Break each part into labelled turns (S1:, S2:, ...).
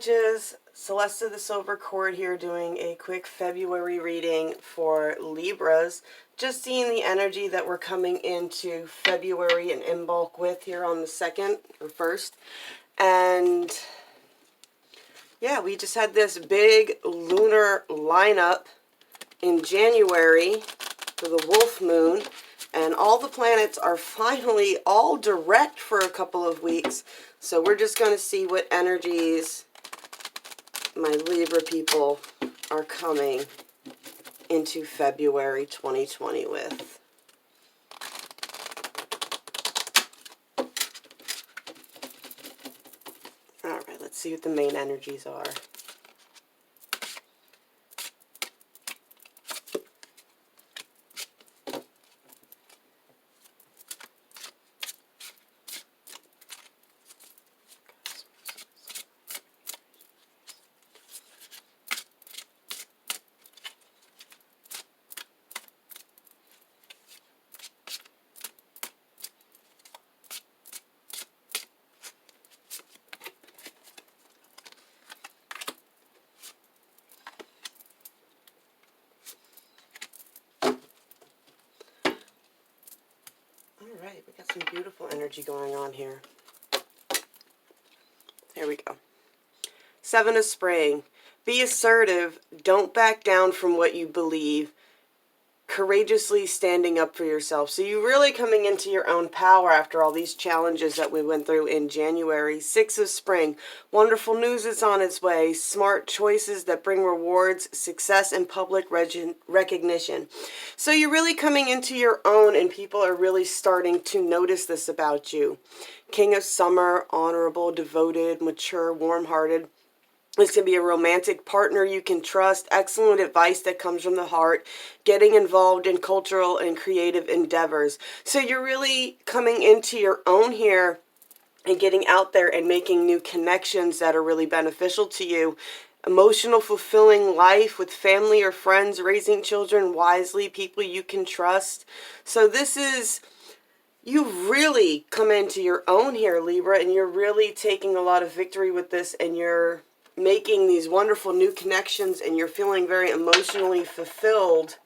S1: witches, Celesta the Silver Cord here, doing a quick February reading for Libras. Just seeing the energy that we're coming into February and in bulk with here on the 2nd or 1st. And yeah, we just had this big lunar lineup in January for the Wolf Moon. And all the planets are finally all direct for a couple of weeks. So we're just going to see what energies my Libra people are coming into February 2020 with. All right, let's see what the main energies are. All right, we got some beautiful energy going on here. There we go. 7 of Spring. Be assertive. Don't back down from what you believe. Courageously standing up for yourself. So you're really coming into your own power after all these challenges that we went through in January. 6 of Spring. Wonderful news is on its way. Smart choices that bring rewards, success, and public recognition. So you're really coming into your own, and people are really starting to notice this about you. King of Summer. Honorable, devoted, mature, warm-hearted. This can be a romantic partner you can trust, excellent advice that comes from the heart, getting involved in cultural and creative endeavors. So you're really coming into your own here and getting out there and making new connections that are really beneficial to you. Emotional, fulfilling life with family or friends, raising children wisely, people you can trust. So this is... you really come into your own here, Libra, and you're really taking a lot of victory with this, and you're making these wonderful new connections, and you're feeling very emotionally fulfilled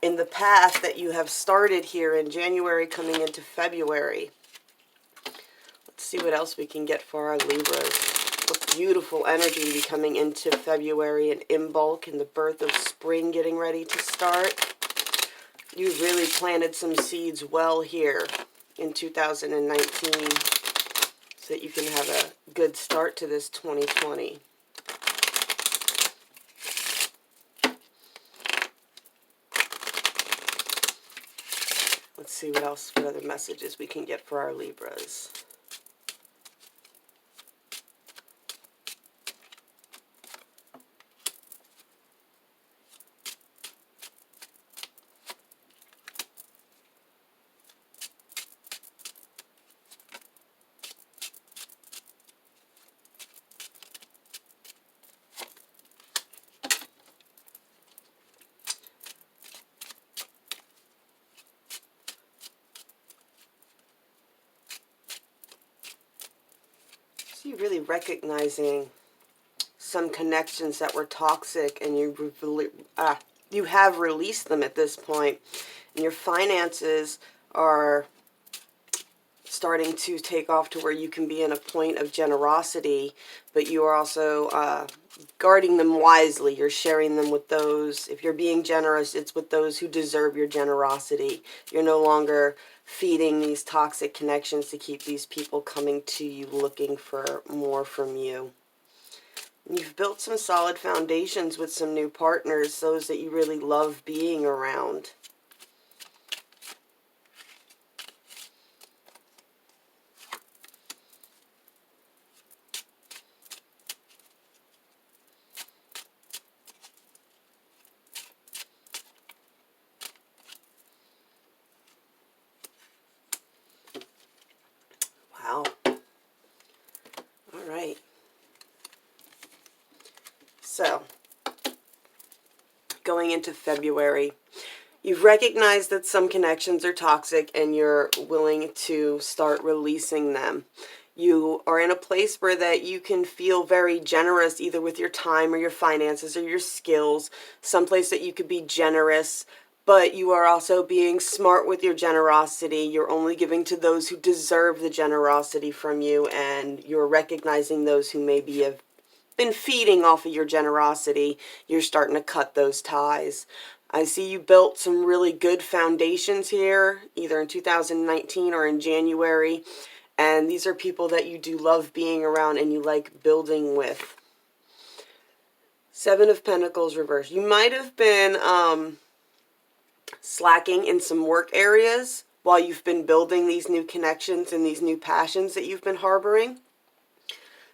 S1: in the path that you have started here in January coming into February. Let's see what else we can get for our Libras. What beautiful energy coming into February and in bulk, and the birth of spring getting ready to start. You've really planted some seeds well here in 2019 so that you can have a good start to this 2020. Let's see what else, what other messages we can get for our Libras. You're really recognizing some connections that were toxic, and you have released them at this point, and your finances are starting to take off to where you can be in a point of generosity, but you are also guarding them wisely. You're sharing them with those. If you're being generous, it's with those who deserve your generosity. You're no longer feeding these toxic connections to keep these people coming to you looking for more from you. You've built some solid foundations with some new partners, those that you really love being around. Wow. All right. So, going into February, you've recognized that some connections are toxic, and you're willing to start releasing them. You are in a place where that you can feel very generous, either with your time or your finances or your skills, someplace that you could be generous, but you are also being smart with your generosity. You're only giving to those who deserve the generosity from you, and you're recognizing those who maybe have been feeding off of your generosity. You're starting to cut those ties. I see you built some really good foundations here, either in 2019 or in January. And these are people that you do love being around and you like building with. Seven of Pentacles reversed. You might have been slacking in some work areas while you've been building these new connections and these new passions that you've been harboring.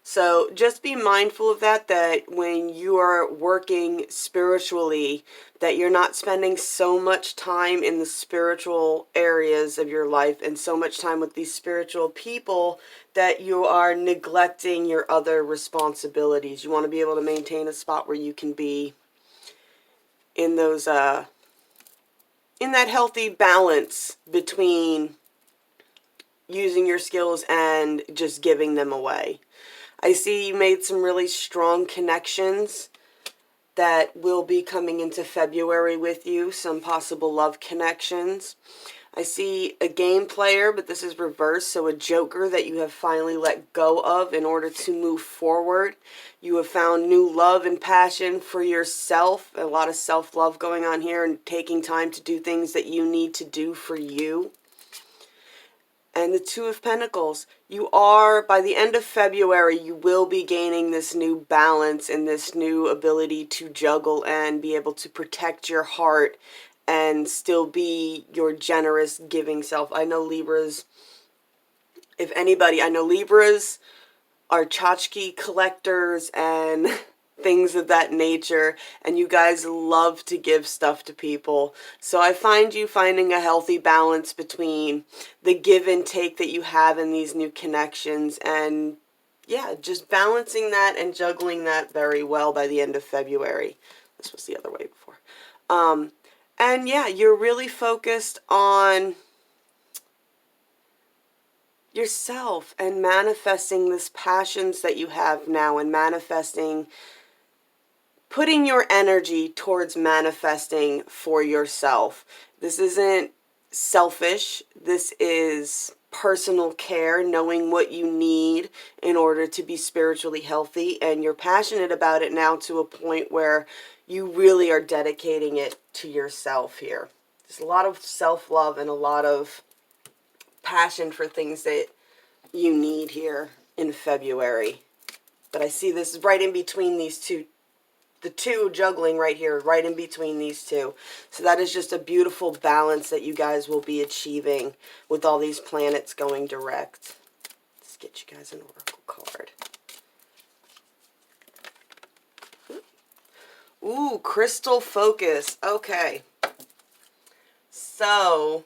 S1: So just be mindful of that when you are working spiritually, that you're not spending so much time in the spiritual areas of your life and so much time with these spiritual people that you are neglecting your other responsibilities. You want to be able to maintain a spot where you can be in those, in that healthy balance between using your skills and just giving them away. I see you made some really strong connections that will be coming into February with you, some possible love connections. I see a game player, but this is reversed, so a joker that you have finally let go of in order to move forward. You have found new love and passion for yourself, a lot of self-love going on here, and taking time to do things that you need to do for you. And the Two of Pentacles, you are, by the end of February, you will be gaining this new balance and this new ability to juggle and be able to protect your heart and still be your generous, giving self. I know Libras, if anybody, I know Libras are tchotchke collectors and things of that nature, and you guys love to give stuff to people. So I find you finding a healthy balance between the give and take that you have in these new connections, and yeah, just balancing that and juggling that very well by the end of February. This was the other way before. And yeah, you're really focused on yourself and manifesting this passions that you have now, and manifesting, putting your energy towards manifesting for yourself. This isn't selfish. This is personal care, knowing what you need in order to be spiritually healthy. And you're passionate about it now to a point where you really are dedicating it to yourself here. There's a lot of self-love and a lot of passion for things that you need here in February. But I see this right in between these two, the two juggling right here, right in between these two. So that is just a beautiful balance that you guys will be achieving with all these planets going direct. Let's get you guys an oracle card. Ooh, crystal focus. Okay. So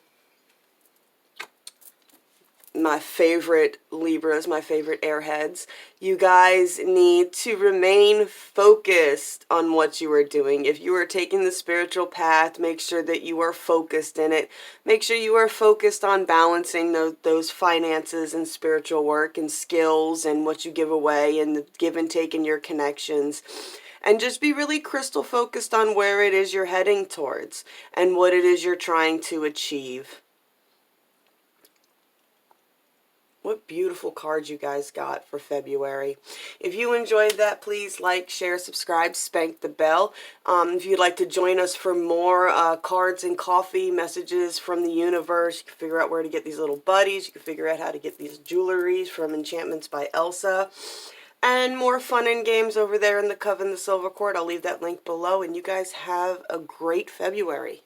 S1: my favorite Libras, my favorite airheads, you guys need to remain focused on what you are doing. If you are taking the spiritual path, make sure that you are focused in it. Make sure you are focused on balancing those finances and spiritual work and skills and what you give away and the give and take in your connections. And just be really crystal focused on where it is you're heading towards and what it is you're trying to achieve. What beautiful cards you guys got for February. If you enjoyed that, please like, share, subscribe, spank the bell. If you'd like to join us for more cards and coffee messages from the universe, you can figure out where to get these little buddies. You can figure out how to get these jewelries from Enchantments by Elsa. And more fun and games over there in the Coven, the Silver Cord. I'll leave that link below. And you guys have a great February.